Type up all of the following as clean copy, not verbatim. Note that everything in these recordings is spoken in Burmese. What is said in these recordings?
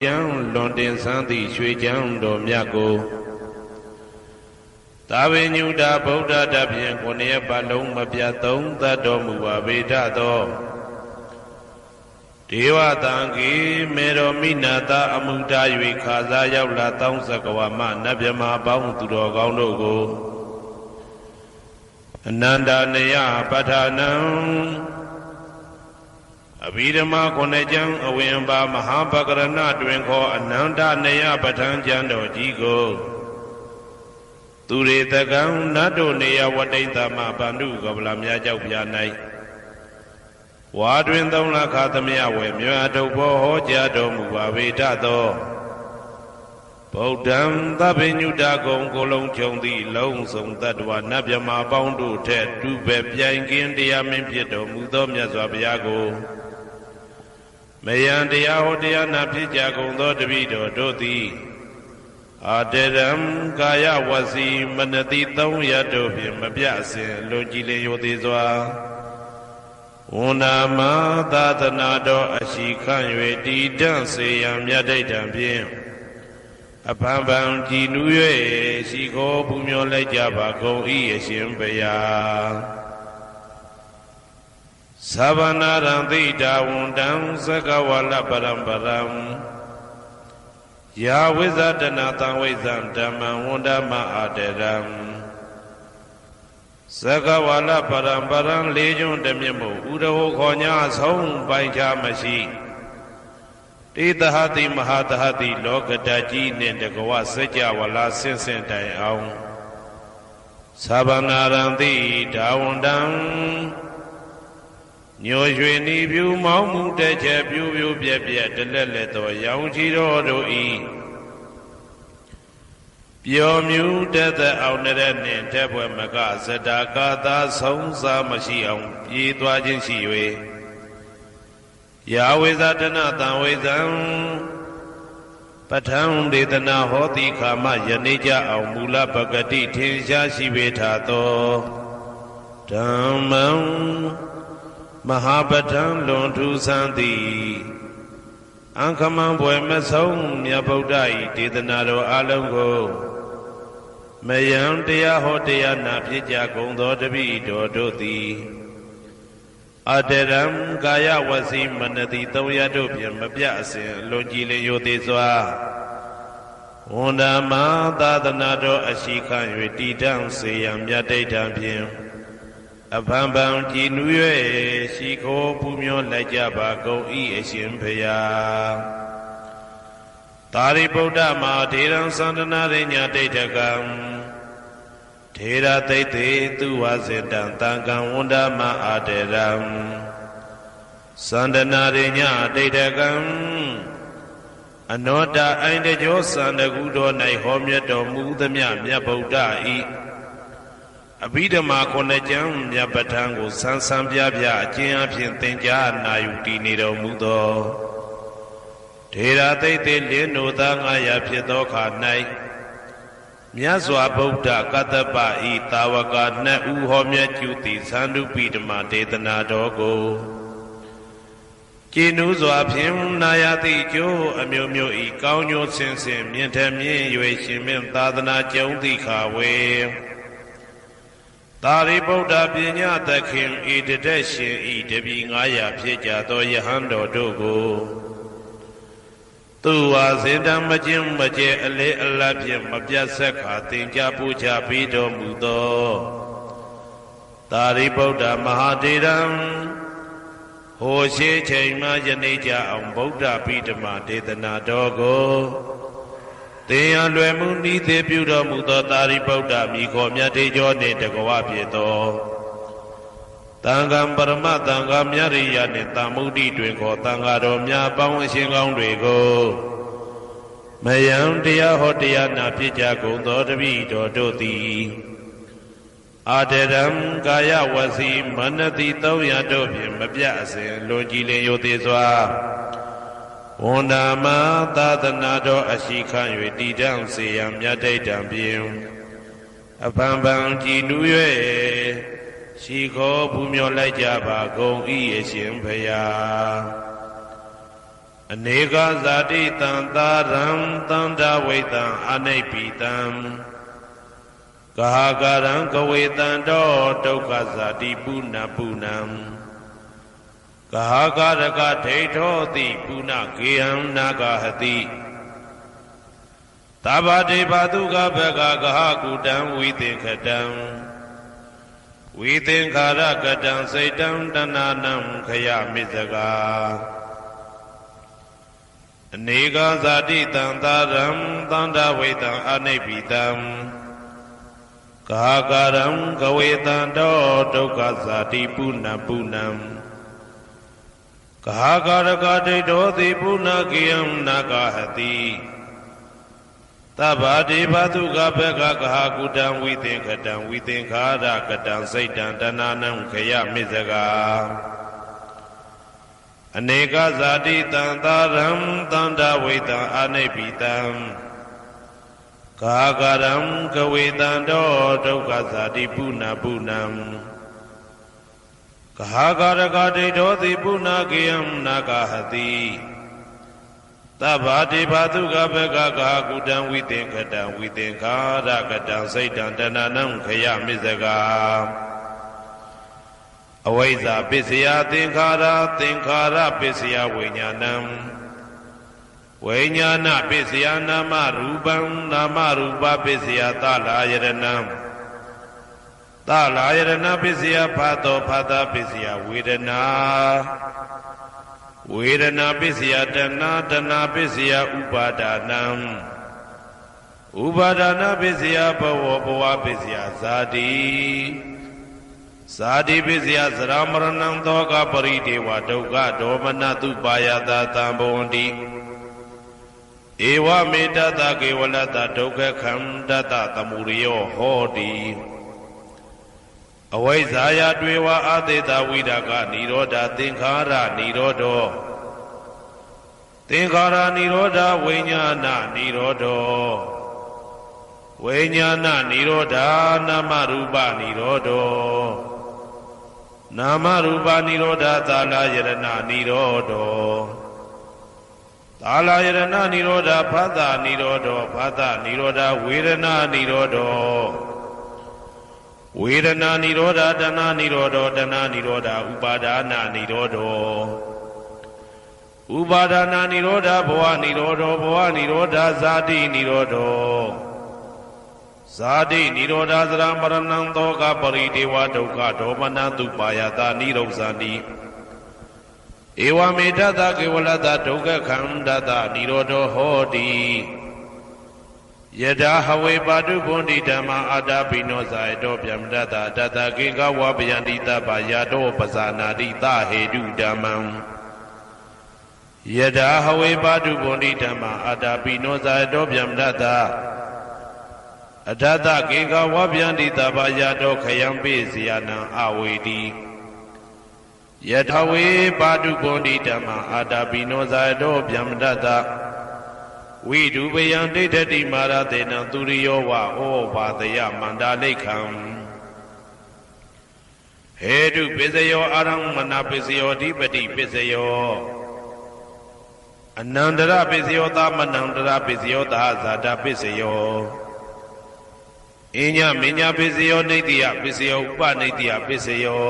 Yang London Santi Shui Jang Do Myago Tabe Nyuda Buddha Dabian Konya Balong Mabiatong Tado Muwa Veda Do Dewa Tangi Mero Minata Amuda Yui Kaza Yaula Tong Sakawama Nabyama Baung Tudo Gauno Go Ananda Neya Patanam Abhidhamma Konejang Awemba Mahapakarana Dwenko Ananda Neya Patan Jando Jigo Ture Tagang Nado Neya Wadaita Ma Bandu Gablamya Jaupyanai Wadwin Dongla Katamya Wemya Dobo Hoja Domu Vaveda Do Bodam Tabinyuda Gong Golong Chondi Long Song Tadwa Nabyama Boundu Ted Dube Piangin Dia Mimpiedo Mudom Yazwabiago Mayandia Hodia Napija Gondo Davido Doti Aderam Gaya Wasi Manati Tong Yadobi Mabiase Logile Yodizwa Unama Tatanado Ashikan Yedi Dance Yam Yadaitan Bien Apambam Jinue Siko Pumyo Lejaba Go Yeshimbeya Savanaranti Dawundam Sakawala Parambaram Yawizadana Tawizam Dhamma Wundama Aderam Sakawala Parambaram Legion Demimu Udaho Konya Song Baija Mashi Tidahati Mahatahati Lokadaji Nendagawa Seja Wala Sensen Dai Aung Savanaranti Dawundam Nyoshweni View Mamu Deja View Bia Deleto Yauchiro Doi Pio Mu Deta Auneren Tebwe Maga Sedakata Sonsa Mashiam Yitwajin Shiwe Yahwezatana Tawezam Patang Detana Hoti Kama Yanija Aumula Bagati Tinsha Shivetato Dhammam Mahabatan Lontu Santi Ankaman Boemasong Yabodai Tidanado Alongo Mayam Dea Hotea Napija Gondo Dabi Dodoti Aderam Gaya Wasi Manati Toyadopian Mabiase Logile Yodizwa Undama Tadanado Ashikan Yedidam Sayam Yadaitan Piem Apambam Jinue Shiko Pumyo Lajaba Go E Shimpaya Tari Buddha Ma Tiram Sandana Rinya Tetagam Tera Tete Tuwazidan Tangam Wunda Ma Aderam Sandana Rinya Tetagam Anoda Ainde Josanda Gudo Nai Homya Domu Damya Mya Buddha E Abhidhamma Konejang Yabatango Sansam Byabya Jian Tenja Nayuti Nido Mudo Tera Tete Lino Dangaya Piedoka Nai Myazwa Buddha Katapa E Tawaka Na Uhomya Juti Sandu Bidama Tetana Dogo Jinuzwa Pim Nayati Jo Amyo E Kaunyo Sensen Mientamien Yue Shimim Tadana Jondi Kawe Tari Buddha Pinya Takim Edeshin Edebi Ngaya Pija Do Yahando Dogo Tua Zindam Majim Maje Ale Alapim Mabjasaka Tinja Puja Pido Mudo Tari Buddha Mahadiram Hoshe Chaima Janija Am Buddha Pidama Dedana Dogo Teya Lwemuni Te Buddha Mudo Tari Buddha Miko Myate Jone Dagawa Pieto Tangam Parama Tangam Yariya Netamudi Dwinko Tangado Mya Pang Shingang Dwigo Mayam Tia Hotia Napija Gondo Davido Doti Aderam Gaya Wasi Manati Toya Dobi Mabiase Logile Yodizwa Undama Tadanado Ashikan Yedidam Sayam Yadaitan Bien Apambam Jinue Shiko Pumyo Lajaba Go E Shimpaya အနေကဇာတိတံသာရံတန္တဝိတံအနိပိတံကဟာကာရံကဝေတံတောဒုက္ခဇာတိပုဏ္ဏပုဏ္ဏံကဟာကာရကဒိဋ္ဌောတိပုဏ္ဏကေယံနာဂဟတိသဗ္ဗတေဘတုကဘဂကဟကုတံဝိသင်္ခတံဝိသင်္ခာရကတံစိတ်တံတဏနံခယမိဇဂာအနေကဇာတိတံသာရံသန္တာဝိတံအနိပိတံကာကာရံကဝေတံတောဒုက္ခဇာတိပုဏ္ဏပုဏ္ဏံကာကာရကဒိဋ္ဌောတိပုဏ္ဏကေယံနာဂဟတိသဗ္ဗတေဘတုကဘဂကဟာကုတံဝိသင်္ခတံဝိသင်္ခာရကတံစိတ်တံတဏနံခယမိဇဂာအနေကဇာတိတံသာရံသန္တာဝိတံအနိပိတံကာကာရံကဝေတံတောဒုက္ခဇာတိပုဏ္ဏပုဏ္ဏံကာကာရကဒိဋ္ဌောတိပုဏ္ဏကေယံနာဂဟတိသဗ္ဗတေဘတုကဘဂကဟာကုတံဝိသင်္ခတံဝိသင်္ခာရကတံစိတ်တံတဏနံခယမိဇဂာအဝိဇ္ဇာပစ္စယသင်္ခါရသင်္ခါရပစ္စယဝိညာဏံဝိညာဏပစ္စယနာမရူပံနာမရူပပစ္စယသလာယရဏံသလာယရဏပစ္စယဖာတောဖာတာပစ္စယဝေဒနာဝေဒနာပစ္စယတဏတဏပစ္စယဥပါဒနာဥပါဒနာပစ္စယဘဝဘဝပစ္စယဇာတိဇာတိပစ္စယသရမရဏံသောကပရိဒေဝဒုက္ခဒေါမနတုပါယတာတံဘဝန္တိဧဝမေတ္တကေဝလတဒုက္ခခန္ဓတသမုရိယောဟောတိအဝိဇ္ဇာယတွေဝအာသေတဝိရာကနိရောဓသင်္ခါရနိရောဓောသင်္ခါရနိရောဓဝိညာဏနိရောဓောဝိညာဏနိရောဓနာမရူပနိရောဓောနာမရူပနိရောဓသာလယရဏနိရောဓောသာလယရဏနိရောဓဖသနိရောဓောဖသနိရောဓဝေဒနာနိရောဓောဝေဒနာနိရောဓတဏနိရောဓတဏနိရောဓဥပါဒနာနိရောဓဥပါဒနာနိရောဓဘဝနိရောဓဘဝနိရောဓဇာတိနိရောဓဇာတိနိရောဓသရမရဏံသောကပရိဒေဝဒုက္ခဒေါမနတုပါယတာနိရောဇာတိဧဝမေတ္တကေဝလတဒုက္ခခန္ဓတနိရောဓဟောတိယထာဟဝေပါတုဗုန်တိဓမ္မာအာတာပိနောဇာယတောဗျမတတတတကေကဝပယန္တိတပ္ပယာတောပဇာနာတိသဟေတုဓမ္မံယထာဟဝေပါတုဗုန်တိဓမ္မာအာတာပိနောဇာယတောဗျမတတအထတကေကဝပယန္တိတပ္ပယာတောခယံပိစီယနံအဝေတိယထာဝေပါတုဗုန်တိဓမ္မာအာတာပိနောဇာယတောဗျမတတဝိဒုပယံဒိဋ္ဌတိမာရတေနံသူရိယောဝဩဘာတယမန္တာလိခံဟေတုပစ္စယောအာရမဏပစ္စယောဓိပတိပစ္စယောအနန္တရပစ္စယောသမနန္တရပစ္စယောသာဇာတပစ္စယောအညမညပစ္စယောနိတ္တိယပစ္စယောဥပနိတ္တိယပစ္စယော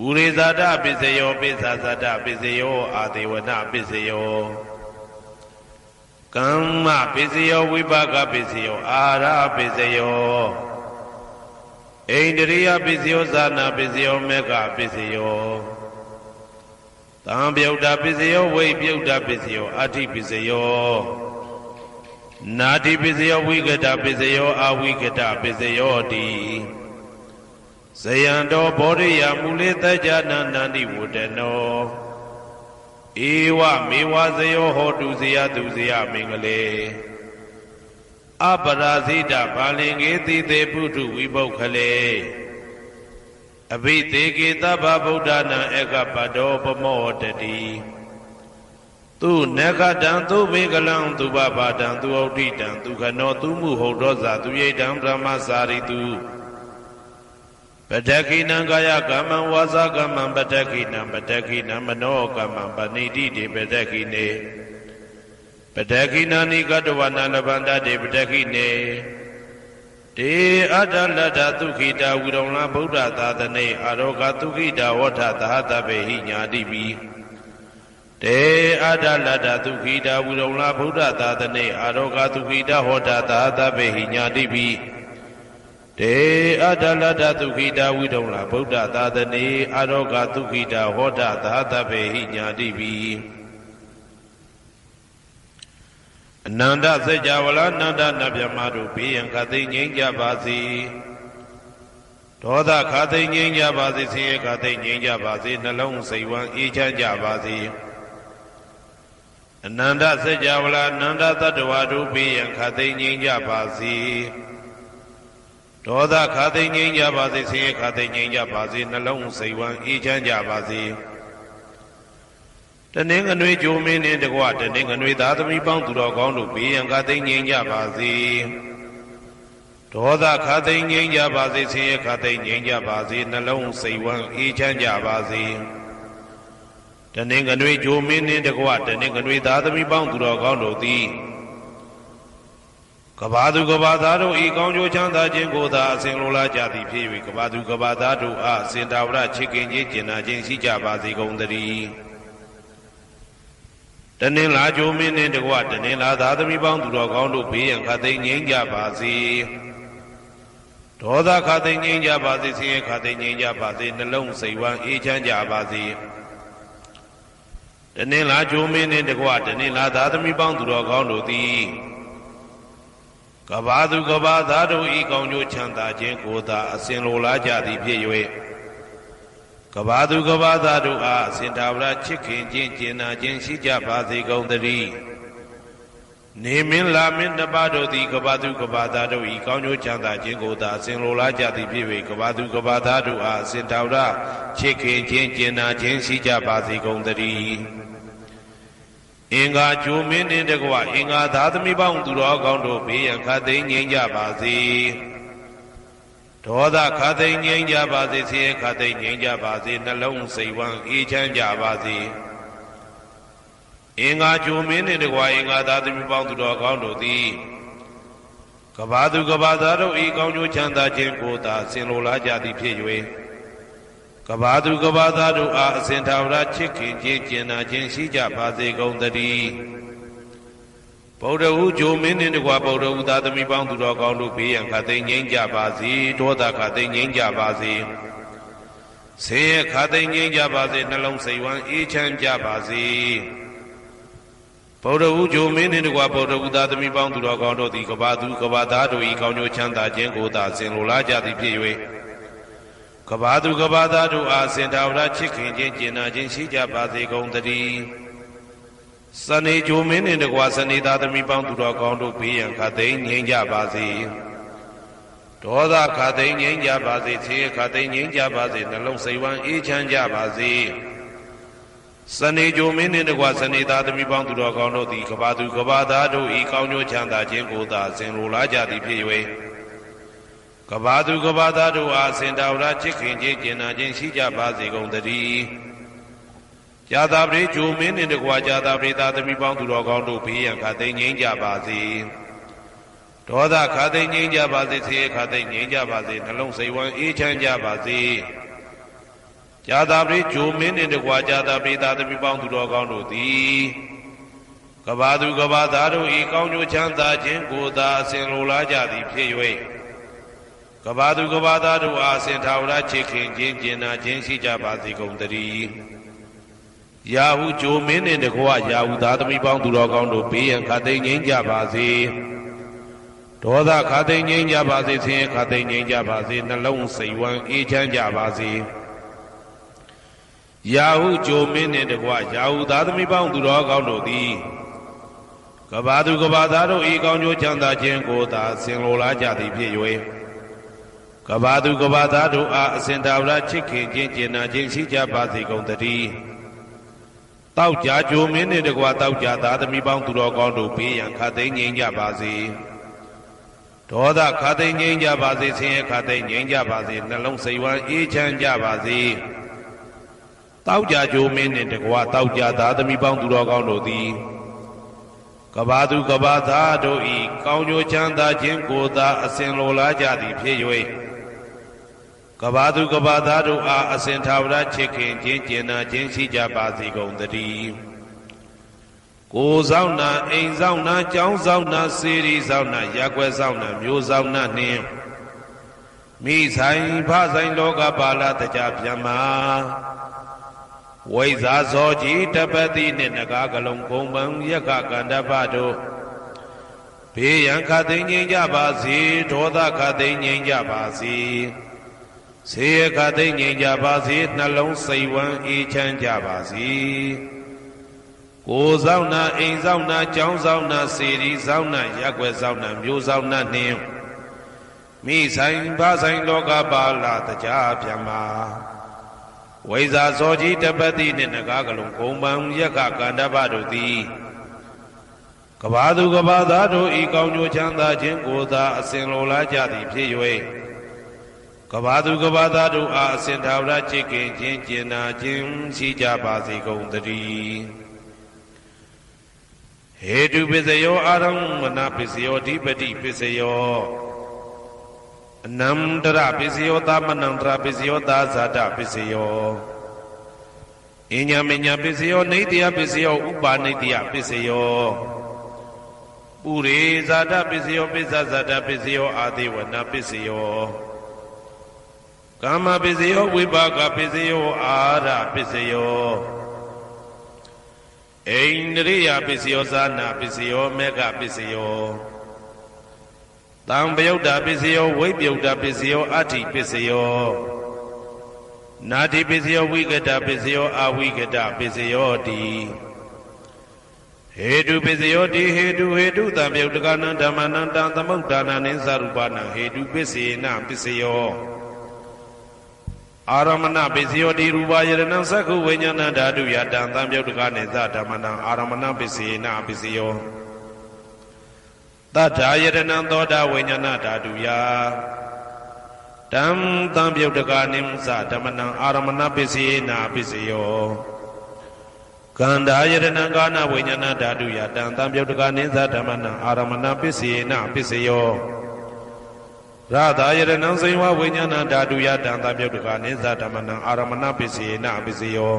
ဥရိဇာတပစ္စယောပိစ္ဆာဇာတပစ္စယောအာဒေဝနပစ္စယောကမ္မပစ္စယောဝိပါကပစ္စယောအာရပစ္စယောဣန္ဒရိယပစ္စယောဇာနာပစ္စယောမေဃပစ္စယောသံပြုတ်တာပစ္စယောဝိပြုတ်တာပစ္စယောအာတိပစ္စယောနာတိပစ္စယောဝိကတပစ္စယောအာဝိကတပစ္စယောတိဇယံတောဘောဓိယမူလေတကြနန္တန္တိဝတ္တနောဧဝမေဝဇယောဟောတုဇယတုဇယမင်္ဂလေအပရာဇိတဘာလင်္ကေတိတေပုထုဝိပုခ္ခလေအဘိသေကေသဗ္ဗဗုဒ္ဓနာဧကပတောပမောတတိသူနဂတံသူဘေကလံသူပပါတံသူဩဋ္ဌိတံသူခနောသူမှုဟုတ်သောဇာသူယိတံဗြဟ္မစာရိတု ပတက္ခိနံကာယကမ္မံဝါစာကမ္မံပတက္ခိနံပတက္ခိနံမနောကမ္မံပဏိတိတေပတက္ခိနေပတက္ခိနာနိကတဝနာလဗန္တတေပတက္ခိနေတေအတ္တလတ္ထသုခိတာဝိရုံလဗုဒ္ဓသာသနေအာရောဂသုခိတာဝဋ္ဌသဟတဗေဟိညာတိပိတေအတ္တလတ္ထသုခိတာဝိရုံလဗုဒ္ဓသာသနေအာရောဂသုခိတာဟောတာသဟတဗေဟိညာတိပိတေအတ္တလတ္ထသုခိတာဝိရုံလဗုဒ္ဓသာသနေအာရောဂသုခိတာဟောတာသဟတဗေဟိညာတိပိအနန္တစัจ java လာနန္ဒနဗျမတို့ဘေးရန်ခသိငြိမ်းကြပါစေဒေါသခသိငြိမ်းကြပါစေဆင်းရဲခသိငြိမ်းကြပါစေနှလုံးစိတ်ဝမ်းအေးချမ်းကြပါစေအနန္တစัจ java လာနန္ဒတတ္တဝါတို့ဘေးရန်ခသိငြိမ်းကြပါစေဒေါသခသိငြိမ်းကြပါစေဆင်းရဲခသိငြိမ်းကြပါစေနှလုံးစိတ်ဝမ်းအေးချမ်းကြပါစေတနင်္ဂနွေကြိုမင်းနှင့်တကွတနင်္ဂနွေသားသမီးပေါင်းသူတော်ကောင်းတို့ဘေးရန်ခသိငြိမ်းကြပါစေဒေါသခသိငြိမ်းကြပါစေဆင်းရဲခသိငြိမ်းကြပါစေနှလုံးစိတ်ဝမ်းအေးချမ်းကြပါစေတနင်္ဂနွေကြိုမင်းနှင့်တကွတနင်္ဂနွေသားသမီးပေါင်းသူတော်ကောင်းတို့သည်ကဘာသူကဘာသားတို့ဤကောင်းကျိုးချမ်းသာခြင်းကိုသာအစဉ်လိုလားကြသည်ဖြစ်၍ကဘာသူကဘာသားတို့အားစင်တာဝရချစ်ခင်ခြင်းကျင်နာခြင်းရှိကြပါစေကုန်သတည်းတနင်္လာကြိုမင်းနှင့်တကွတနင်္လာသားသမီးပေါင်းသူတော်ကောင်းတို့ဘေးရန်ခသိငြိမ်းကြပါစေဒေါသခသိငြိမ်းကြပါစေဆင်းရဲခသိငြိမ်းကြပါစေနှလုံးစိတ်ဝမ်းအေးချမ်းကြပါစေတနင်္လာကြိုမင်းနှင့်တကွတနင်္လာသားသမီးပေါင်းသူတော်ကောင်းတို့သည်ကဘာသူကဘာသားတို့ဤကောင်းကျိုးချမ်းသာခြင်းကိုသာအစဉ်လိုလားကြသည်ဖြစ်၍ကဘာသူကဘာသားတို့အားအစဉ်သာဝရချစ်ခင်ခြင်းကျင်နာခြင်းရှိကြပါစေကုန်သတည်းနေမင်းလာမင်းတပါတို့သည်ကဘာသူကဘာသားတို့ဤကောင်းကျိုးချမ်းသာခြင်းကိုသာအစဉ်လိုလားကြသည်ဖြစ်၍ကဘာသူကဘာသားတို့အားအစဉ်သာဝရချစ်ခင်ခြင်းကျင်နာခြင်းရှိကြပါစေကုန်သတည်းအင်္ဂါကြိုမင်းနှင့်တကွအင်္ဂါသားသမီးပေါင်းသူတော်ကောင်းတို့ဘေးရန်ခသိငြိမ်းကြပါစေဒေါသခသိငြိမ်းကြပါစေဆင်းရဲခသိငြိမ်းကြပါစေနှလုံးစိတ်ဝမ်းအေးချမ်းကြပါစေအင်္ဂါကြိုမင်းနှင့်တကွအင်္ဂါသားသမီးပေါင်းသူတော်ကောင်းတို့သည်ကဘာသူကဘာသားတို့ဤကောင်းကျိုးချမ်းသာခြင်းကိုသာဆင်လိုလားကြသည်ဖြစ်၍ကဘာသူကဘာသားတို့အားအစဉ်သာဝရချစ်ခင်ခြင်းကျင်နာခြင်းရှိကြပါစေကုန်သတည်းဗုဒ္ဓဟူဂျိုမင်းနှင့်တကွဗုဒ္ဓဟူသားသမီးပေါင်းသူတော်ကောင်းတို့ဘေးရန်ခသိငြိမ်းကြပါစေဒေါသခသိငြိမ်းကြပါစေဆင်းရဲခသိငြိမ်းကြပါစေနှလုံးစိတ်ဝမ်းအေးချမ်းကြပါစေဗုဒ္ဓဟူဂျိုမင်းနှင့်တကွဗုဒ္ဓဟူသားသမီးပေါင်းသူတော်ကောင်းတို့သည်ကဘာသူကဘာသားတို့ဤကောင်းကျိုးချမ်းသာခြင်းကိုသာဆင်လိုလားကြသည်ဖြစ်၍ကဘာသူကဘာသားတို့အားစင်တာဝရချစ်ခင်ခြင်းကျင်နာခြင်းရှိကြပါစေကုန်သတည်းစနေကြိုမင်းနှင့်တကွစနေသားသမီးပေါင်းသူတော်ကောင်းတို့ဘေးရန်ခသိငြိမ်းကြပါစေဒေါသခသိငြိမ်းကြပါစေဆင်းရဲခသိငြိမ်းကြပါစေနှလုံးစိတ်ဝမ်းအေးချမ်းကြပါစေစနေကြိုမင်းနှင့်တကွစနေသားသမီးပေါင်းသူတော်ကောင်းတို့သည်ကဘာသူကဘာသားတို့ဤကောင်းကျိုးချမ်းသာခြင်းကိုသာဆင်လိုလားကြသည်ဖြစ်၍ကဘာသူကဘာသားတို့အားစင်တာဝရချစ်ခင်ခြင်းကျင်နာခြင်းရှိကြပါစေကုန်သတည်းဇာတာပရိဂျိုမင်းနှင့်တကွာဇာတာပရိသားသမီးပေါင်းသူတော်ကောင်းတို့ဘေးရန်ခသိငြိမ်းကြပါစေဒေါသခသိငြိမ်းကြပါစေဆင်းရဲခသိငြိမ်းကြပါစေနှလုံးစိတ်ဝမ်းအေးချမ်းကြပါစေဇာတာပရိဂျိုမင်းနှင့်တကွာဇာတာပရိသားသမီးပေါင်းသူတော်ကောင်းတို့သည်ကဘာသူကဘာသားတို့ဤကောင်းကျိုးချမ်းသာခြင်းကိုသာအစဉ်လိုလားကြသည်ဖြစ်၍ကဘာသူကဘာသားတို့အားစင်ထာဝရချစ်ခင်ခြင်းကျင်နာခြင်းရှိကြပါစေကုန်သတည်းယာဟုဂျိုမင်းနှင့်တကွယာဟုသားသမီးပေါင်းသူတော်ကောင်းတို့ဘေးရန်ခသိငြိမ်းကြပါစေဒေါသခသိငြိမ်းကြပါစေဆင်းရဲခသိငြိမ်းကြပါစေနှလုံးစိတ်ဝမ်းအေးချမ်းကြပါစေယာဟုဂျိုမင်းနှင့်တကွယာဟုသားသမီးပေါင်းသူတော်ကောင်းတို့သည်ကဘာသူကဘာသားတို့ဤကောင်းကျိုးချမ်းသာခြင်းကိုသာဆင်လိုလားကြသည်ဖြစ်၍ကဘာသူကဘာသားတို့အားအစဉ်သာဝရချစ်ခင်ခြင်းကျင်နာခြင်းရှိကြပါစေကုန်သတည်းတောက်ကြကြိုမင်းနှင့်တကွတောက်ကြသားသမီးပေါင်းသူတော်ကောင်းတို့ဘေးရန်ခသိငြိမ်းကြပါစေ ဒေါသခါသိငြိမ်းကြပါစေဆင်းရဲခါသိငြိမ်းကြပါစေနှလုံးစိတ်ဝမ်းအေးချမ်းကြပါစေတောက်ကြကြိုးမင်းနှင့်တကွာတောက်ကြသားသမီးပေါင်းသူတော်ကောင်းတို့သည်ကဘာသူကဘာသားတို့ဤကောင်းကျိုးချမ်းသာခြင်းကိုသာအစဉ်လိုလားကြသည်ဖြစ်၍ကဘာသူကဘာသားတို့အားအစဉ်ထာဝရချစ်ခင်ခြင်းကျင်နာခြင်းရှိကြပါစေကုန်သတည်းကိုယ်ဆောင်နာအိမ်ဆောင်နာကျောင်းဆောင်နာစေရီဆောင်နာရက်ွယ်ဆောင်နာမျိုးဆောင်နာနှင့်မိဆိုင်ဖဆိုင်လောကပါဠတကြပြမဝိဇာဇောကြီးတပတိနှင့်နဂါကလုံးကုံပံယက္ခကန္တပတို့ဘေးရန်ခတ်သိမ်းငြိမ်းကြပါစေဒေါသခတ်သိမ်းငြိမ်းကြပါစေဆေးရခတ်သိမ်းငြိမ်းကြပါစေနှလုံးစိတ်ဝမ်းအေးချမ်းကြပါစေကိုယ်ဆောင်နာအိမ်ဆောင်နာကျောင်းဆောင်နာစေရီဆောင်နာရက်ွယ်ဆောင်နာမျိုးဆောင်နာနှင့်မိဆိုင်ဖဆိုင်လောကပါဠတကြပြမဝိဇာဇောကြီးတပတိနှင့်နဂါကလုံးဂုံပံယက္ခကန္တပတို့သည်ကဘာသူကဘာသားတို့ဤကောင်းကျိုးချမ်းသာခြင်းကိုသာအစဉ်လိုလားကြသည်ဖြစ်၍ကဘာသူကဘာသားတို့အားအစဉ်ထာဝရချစ်ခင်ခြင်းကျင်နာခြင်းရှိကြပါစေကုန်သတည်းဟေတုပစ္စယောအာရမဏပစ္စယောဓိပတိပစ္စယောအနန္တရပစ္စယောသမနန္တရပစ္စယောသာဇာတပစ္စယောအညမညပစ္စယောနေတယပစ္စယောဥပါနေတယပစ္စယောပုရိဇာတပစ္စယောပိစ္ဆဇာတပစ္စယောအာသေဝနာပစ္စယောကာမပစ္စယောဝိပါကပစ္စယောအာရပစ္စယောအိန္ဒြိယပစ္စယောဇာနာပစ္စယောမေဃပစ္စယောတံပယုတ်တာပစ္စယောဝိပယုတ်တာပစ္စယောအဋ္ဌိပစ္စယောနာတိပစ္စယောဝိကတပစ္စယောအဝိကတပစ္စယောတိဟေတုပစ္စယောတိဟေတုတံပယုတ်တကနံဓမ္မနံတံသမုဒ္ဒါနံနိသရူပနံဟေတုပစ္စေနပစ္စယောအာရမဏပစ္စယောတိရူပယရဏံသက္ခုဝိညာဏဓာတုယတံသံပယုတ်တကနိသဓမ္မနံအာရမဏပစ္စေနပစ္စယောတထာယရဏံသောတာဝိညာဏဓာတုယတံသံပယုတ်တကနိသဓမ္မနံအာရမဏပစ္စေနပစ္စယောကန္ဓာယရဏံကာနဝိညာဏဓာတုယတံသံပယုတ်တကနိသဓမ္မနံအာရမဏပစ္စေနပစ္စယောရသာယရဏံစေဝဝိညာဏဓာတုယတံသံပယုတ်တကနိသဓမ္မနံအာရမဏပစ္စေနပစ္စယော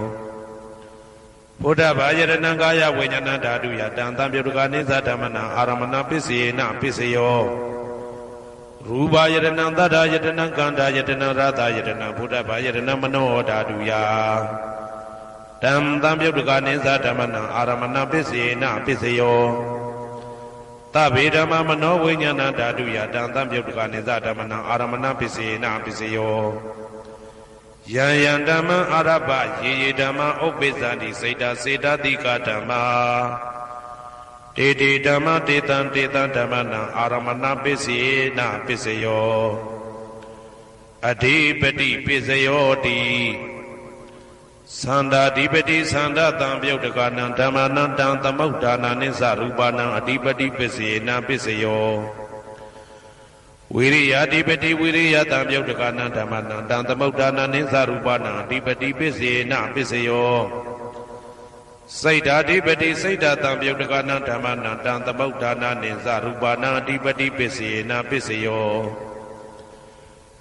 ဘုဒ္ဓဘာယရဏံကာယဝိညာဏဓာတုယတံသံပယုတ်တကနိသဓမ္မနံအာရမဏပစ္စေနပစ္စယောရူပယရဏံသတ္တယရဏံကန္ဓာယရဏံရသာယရဏံဘုဒ္ဓဘာယရဏံမနောဓာတုယတံသံပယုတ်တကနိသဓမ္မနံအာရမဏပစ္စေနပစ္စယောသဗ္ဗေဓမ္မမနောဝိညာဏဓာတုယတံသံပယုတ်တကနိသဓမ္မနံအာရမဏပစ္စေနပစ္စယောယံယံဓမ္မအာရပယေယေဓမ္မဥပ္ပိသတိစေတစေတတိကဓမ္မတေတေဓမ္မတေတံဓမ္မနံအာရမဏပစ္စေနပစ္စယောအဓိပတိပစ္စယောတိသန္တာဓိပတိသန္တာတံပယုတ်တကနံဓမ္မနံတံသမုဒ္ဒါနာနိသရူပနံအဓိပတိပစ္စေနပစ္စယောဝိရိယဓိပတိဝိရိယတံပယုတ်တကနံဓမ္မနံတံသမုဒ္ဒါနာနိသရူပနံအဓိပတိပစ္စေနပစ္စယောစိတ်ဓာဓိပတိစိတ်ဓာတံပယုတ်တကနံဓမ္မနံတံသမုဒ္ဒါနာနိသရူပနံအဓိပတိပစ္စေနပစ္စယော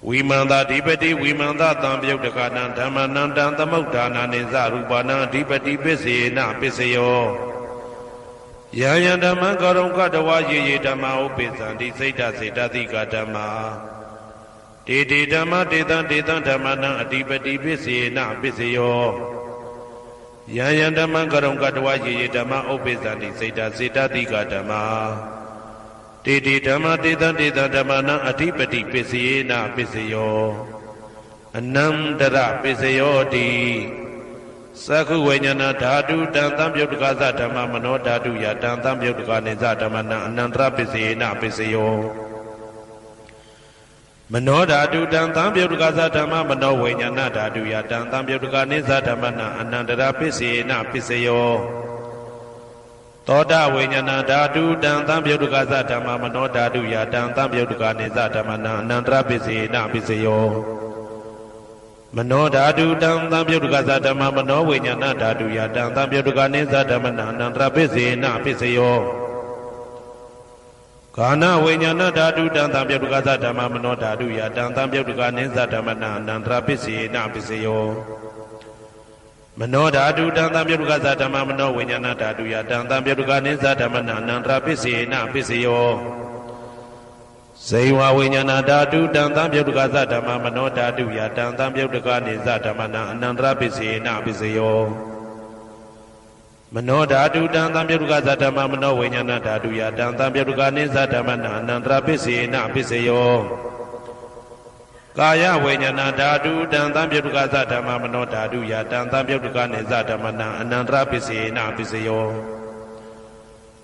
ဝိမန္တဓိပတိဝိမန္တတံပယုတ်တကနံဓမ္မနံတံသမုဒ္ဒါနာနိသရူပနံအဓိပတိပစ္စေနပစ္စယောယံယံဓမ္မံကရုံကတဝယေယေဓမ္မဥပ္ပိသံတိစိတ်ဓာစေတသိကဓမ္မာတေတေဓမ္မတေတံဓမ္မနံအဓိပတိပစ္စေနပစ္စယောယံယံဓမ္မံကရုံကတဝယေယေဓမ္မဥပ္ပိသံတိစိတ်ဓာစေတသိကဓမ္မာတေတေဓမ္မတေတံဓမ္မနံအဓိပတိပစ္စေနပစ္စယောအနန္တရပစ္စယောတိသက္ခုဝိညာဏဓာတုတံသံပယုတ်တကသဓမ္မမနောဓာတုယတံသံပယုတ်တကနိသဓမ္မနံအနန္တရပစ္စေနပစ္စယောမနောဓာတုတံသံပယုတ်တကသဓမ္မမနောဝိညာဏဓာတုယတံသံပယုတ်တကနိသဓမ္မနံအနန္တရပစ္စေနပစ္စယောသ သောတာဝိညာဏဓာတုတံသံပြုတ်တကသဓမ္မမနောဓာတုယတံသံပြုတ်တကနေသဓမ္မနာအနန္တရပစ္စေနပစ္စယောမနောဓာတုတံသံပြုတ်တကသဓမ္မမနောဝိညာဏဓာတုယတံသံပြုတ်တကနေသဓမ္မနာအနန္တရပစ္စေနပစ္စယောကာနဝိညာဏဓာတုတံသံပြုတ်တကသဓမ္မမနောဓာတုယတံသံပြုတ်တကနေသဓမ္မနာအနန္တရပစ္စေနပစ္စယောမနောဓာတုတံသံပြုတ်တကသဓမ္မမနောဝိညာဏဓာတုယတံသံပြုတ်တကနေသဓမ္မနာအနန္တရပစ္စေနပစ္စယောဇေဝဝိညာဏဓာတုတံသံပြုတ်တကသဓမ္မမနောဓာတုယတံသံပြုတ်တကနေသဓမ္မနာအနန္တရပစ္စေနပစ္စယောမနောဓာတုတံသံပြုတ်တကသဓမ္မမနောဝိညာဏဓာတုယတံသံပြုတ်တကနေသဓမ္မနာအနန္တရပစ္စေနပစ္စယောကာယဝိညာဏဓာတုတံသံပြုတ်တကသဓမ္မမနောဓာတုယတံသံပြုတ်တကနေသဓမ္မနာအနန္တရပစ္စေနပစ္စယော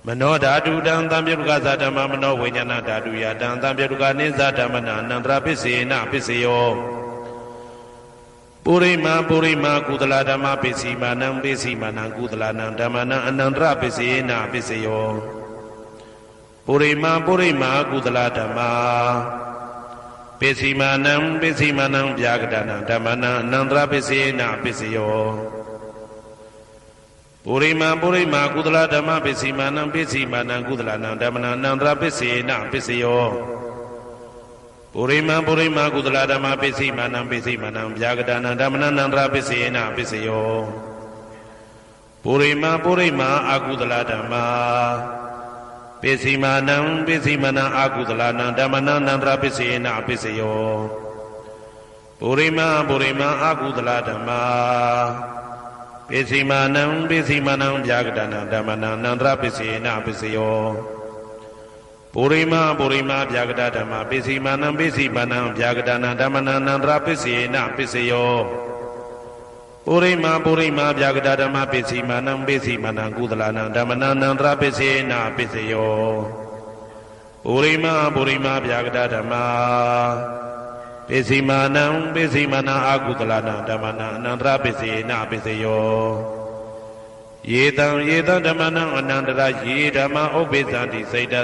မနောဓာတုတံသံပြုတ်တကသဓမ္မမနောဝိညာဏဓာတုယတံသံပြုတ်တကနေသဓမ္မနာအနန္တရပစ္စေနပစ္စယောပုရိမာကုသလဓမ္မပစ္စည်းမာနံပစ္စည်းမာနံကုသလနံဓမ္မနံအနန္တရပစ္စေနပစ္စယောပုရိမာကုသလဓမ္မပစ္စည်းမာနံဗျာကတနံဓမ္မနံအနန္တရပစ္စေနပစ္စယောပုရိမာကုသလဓမ္မပစ္စည်းမာနံကုသလနံဓမ္မနံအနန္တရပစ္စေနပစ္စယောပုရိမာကုသလဓမ္မပစ္စည်းမာနံဗျာကတနံဓမ္မနံအနန္တရပစ္စေနပစ္စယောပုရိမာအကုသလဓမ္မပစ္စည်းမာနံအကုသလနံဓမ္မနံအနန္တရပစ္စေနပစ္စယောပုရိမာအကုသလဓမ္မပစ္စည်းမာနံဗျာကတနံဓမ္မနံအနန္တရပစ္စေနပစ္စယောပုရိမာဗျာကတဓမ္မပစ္စည်းမာနံဗျာကတနံဓမ္မနံအနန္တရပစ္စေနပစ္စယောပုရိမာဗျာကတဓမ္မပစ္စည်းမာနံကုသလနံဓမ္မနံအနန္တရပစ္စေနပစ္စယောပုရိမာဗျာကတဓမ္မပစ္စည်းမာနံအကုသလနံဓမ္မနံအနန္တရပစ္စေနပစ္စယောယေတံဓမ္မနံအနန္တရယေဓမ္မဥပ္ပိသန္တိစေတ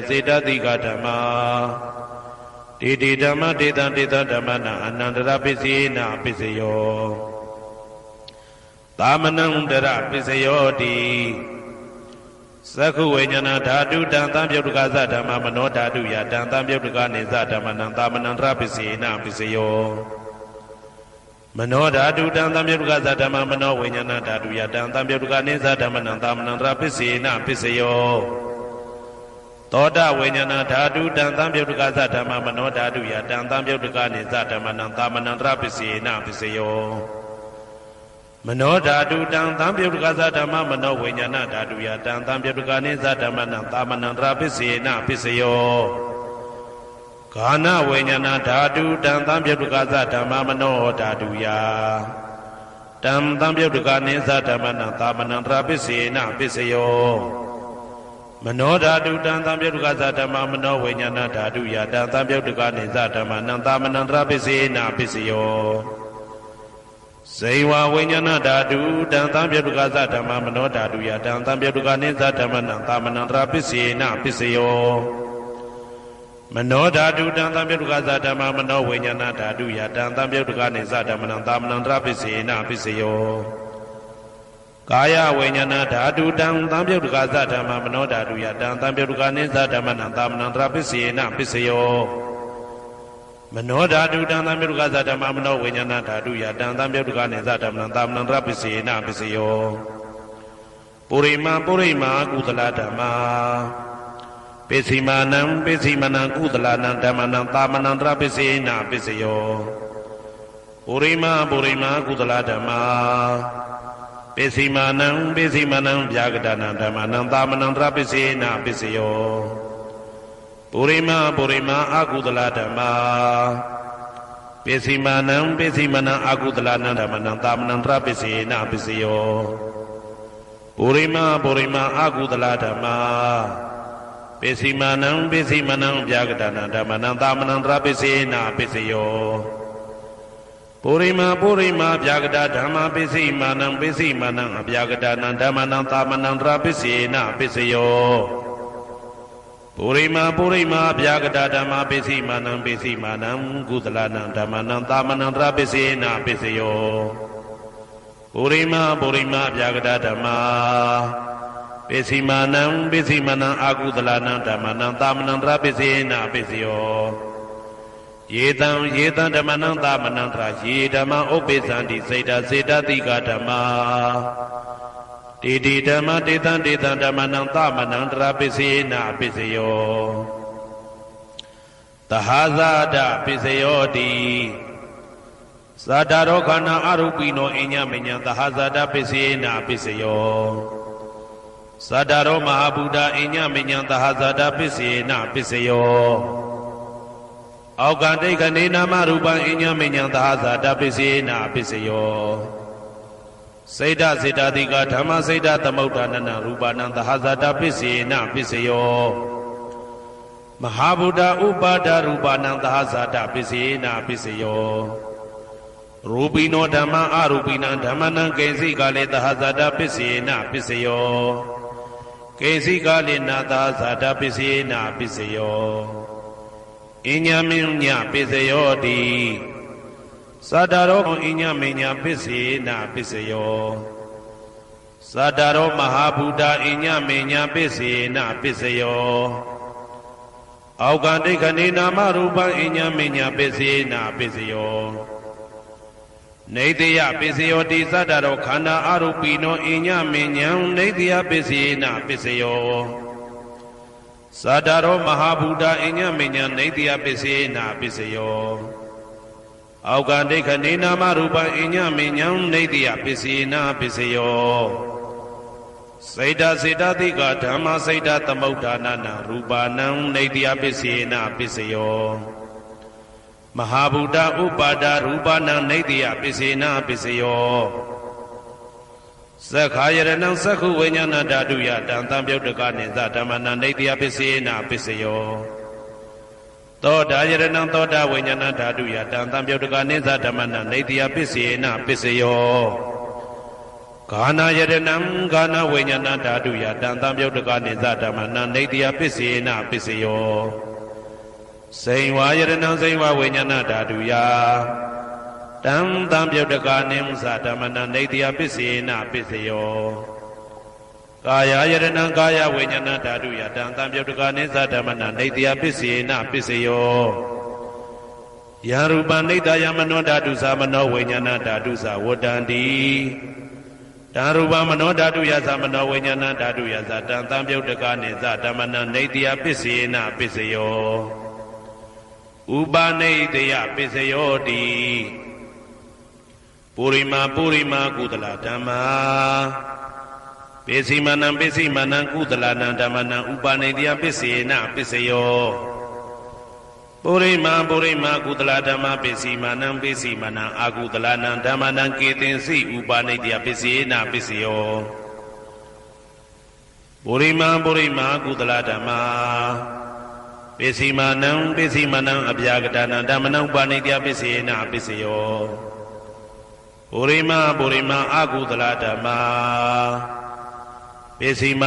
သိကဓမ္မာတေဓမ္မတေတံဓမ္မနံအနန္တရပစ္စေနပစ္စယောသာမနံတရပစ္စယောတိသက္ခုဝိညာဏဓာတုတံသံပြုတ်တကသဓမ္မမနောဓာတုယတံသံပြုတ်တကနေသဓမ္မနံသာမနံတရပစ္စေနပစ္စယောမနောဓာတုတံသံပြုတ်တကသဓမ္မမနောဝိညာဏဓာတုယတံသံပြုတ်တကနေသဓမ္မနံသာမနံတရပစ္စေနပစ္စယောသောတာဝိညာဏဓာတုတံသံပြုတ်တကသဓမ္မမနောဓာတုယတံသံပြုတ်တကနေသဓမ္မနံသာမနံတရပစ္စေနပစ္စယောမနောဓာတုတံသံပြုတ်တကသဓမ္မမနောဝိညာဏဓာတုယတံသံပြုတ်တကနေသဓမ္မနံသာမနံတရပစ္စေနပစ္စယောကာနဝိညာဏဓာတုတံသံပြုတ်တကသဓမ္မမနောဓာတုယတံသံပြုတ်တကနေသဓမ္မနံသာမနံတရပစ္စေနပစ္စယောမနောဓာတုတံသံပြုတ်တကသဓမ္မမနောဝိညာဏဓာတုယတံသံပြုတ်တကနေသဓမ္မနံသာမနံတရပစ္စေနပစ္စယောဇေဝဝိညာဏဓာတုတံသံပြုတ်တကသဓမ္မမနောဓာတုယတံသံပြုတ်တကနေသဓမ္မနံသာမနံတရပစ္စေနပစ္စယောမနောဓာတုတံသံပြုတ်တကသဓမ္မမနောဝိညာဏဓာတုယတံသံပြုတ်တကနေသဓမ္မနံသာမနံတရပစ္စေနပစ္စယောကာယဝိညာဏဓာတုတံသံပြုတ်တကသဓမ္မမနောဓာတုယတံသံပြုတ်တကနေသဓမ္မနံသာမနံတရပစ္စေနပစ္စယောမနောဓာတုတံသံပြုတ်တကသဓမ္မမနောဝိညာဏဓာတုယတံသံပြုတ်တကနေသဓမ္မနံသာမနံတရပစ္စေနပစ္စယောပုရိမာကုသလဓမ္မာပစ္စည်းမာနံကုသလနံဓမ္မနံသာမနံတရပစ္စေနပစ္စယောပုရိမာကုသလဓမ္မာပစ္စည်းမာနံဗျာကတနံဓမ္မနံသာမနံတရပစ္စေနပစ္စယောပုရိမာအကုသလဓမ္မာပစ္စည်းမာနံအကုသလနံဓမ္မနံသာမနံတရပစ္စေနပစ္စယောပုရိမာအကုသလဓမ္မာပစ္စည်းမာနံဗျာကတနံဓမ္မနံသာမနံတရပစ္စေနပစ္စယောပ ပုရိမာဗျာဂတာဓမ္မပစ္စည်းမာနံအဗျာဂတာနံဓမ္မနံသာမနံတရာပစ္စေနပစ္စယောပုရိမာဗျာဂတာဓမ္မပစ္စည်းမာနံကုသလနံဓမ္မနံသာမနံတရာပစ္စေနပစ္စယောပုရိမာဗျာဂတာဓမ္မပစ္စည်းမာနံအာကုသလနံဓမ္မနံသာမနံတရာပစ္စေနပစ္စယောယေတံဓမ္မနံသာမနံတရာယေဓမ္မဥပ္ပေသန္တိစေတတိကဓမ္မတေဓမ္မတေတံဓမ္မနံသာမနံတရာပစ္စေနပစ္စယောသဟဇာတပစ္စယောတိသတ္တရောခန္ဓာအရူပိနောအညမညံသဟဇာတပစ္စေနပစ္စယောသတ္တရောမဟာဗုဒ္ဓအညမညံသဟဇာတပစ္စေနပစ္စယောအောက်ကတိခဏေနာမရူပံအညမညံသဟဇာတပစ္စေနပစ္စယောစေတတိကဓမ္မစေတသမုဋ္ဌာနနရူပနံသဟဇာတပစ္စေနပစ္စယောမဟာဗုဒ္ဓဥပါဒရူပနံသဟဇာတပစ္စေနပစ္စယောရူပိနောဓမ္မအရူပိနံဓမ္မနံကိဉ္စိကလေသဟဇာတပစ္စေနပစ္စယောကိဉ္စိကလေနသဟဇာတပစ္စေနပစ္စယောအညမညပစ္စယောတိသတ္တရောအညမညပစ္စေနပစ္စယောသတ္တရောမဟာဗုဒ္ဓအညမညပစ္စေနပစ္စယောအောက်ကတိခဏေနာမရူပံအညမညပစ္စေနပစ္စယောနေတယပစ္စယောတိသတ္တရောခန္ဓာအရူပိနောအညမညံနေတယပစ္စေနပစ္စယောသတ္တရောမဟာဗုဒ္ဓအညမညံနေတယပစ္စေနပစ္စယောအောက်ကတိခဏေနာမရူပံအညမညံနေတယပစ္စေနပစ္စယောစေတတိကဓမ္မစေတသမုဋ္ဌာနနာရူပနံနေတယပစ္စေနပစ္စယောမဟာဗုဒ္ဓဥပါဒရူပနံနေတယပစ္စေနပစ္စယောသက္ခာယရဏံသက္ခုဝိညာဏဓာတုယတံသံပြုတ်တကနိသဓမ္မနံနေတယပစ္စေနပစ္စယောသောတာယရဏံသောတာဝိညာဏဓာတုယတံသံပြုတ်တကနိသဓမ္မနံနေတယပစ္စေနပစ္စယောဂာနာယရဏံဂာနာဝိညာဏဓာတုယတံသံပြုတ်တကနိသဓမ္မနံနေတယပစ္စေနပစ္စယောစိန်ဝါယရဏံစိန်ဝါဝိညာဏဓာတုယတံသံပြုတ်တကနိသဓမ္မနံနေတယပစ္စေနပစ္စယောကာယယရဏံကာယဝိညာဏဓာတုယတံသံပြုတ်တကနိသဓမ္မနံနေတယပစ္စေနပစ္စယောယရူပနိတယမနောဓာတုသမနောဝိညာဏဓာတုသဝတ္တန္တိတံရူပမနောဓာတုယသမနောဝိညာဏဓာတုယသတံသံပြုတ်တကနိသဓမ္မနံနေတယပစ္စေနပစ္စယောဥပနိတယပစ္စယောတိပုရိမာကုသလဓမ္မာပစ္စည်းမနံကုသလနံဓမ္မနံဥပနိတယပစ္စေနပစ္စယောပုရိမာကုသလဓမ္မပစ္စည်းမနံအာကုသလနံဓမ္မနံကေတင်စီဥပနိတယပစ္စေနပစ္စယောပုရိမာကုသလဓမ္မာပစ္စည်းမနံအဗျာဂတနံဓမ္မနံဥပနိတယပစ္စေနပစ္စယောပုရိမာအာကုသလဓမ္မာပစ္စည်းမ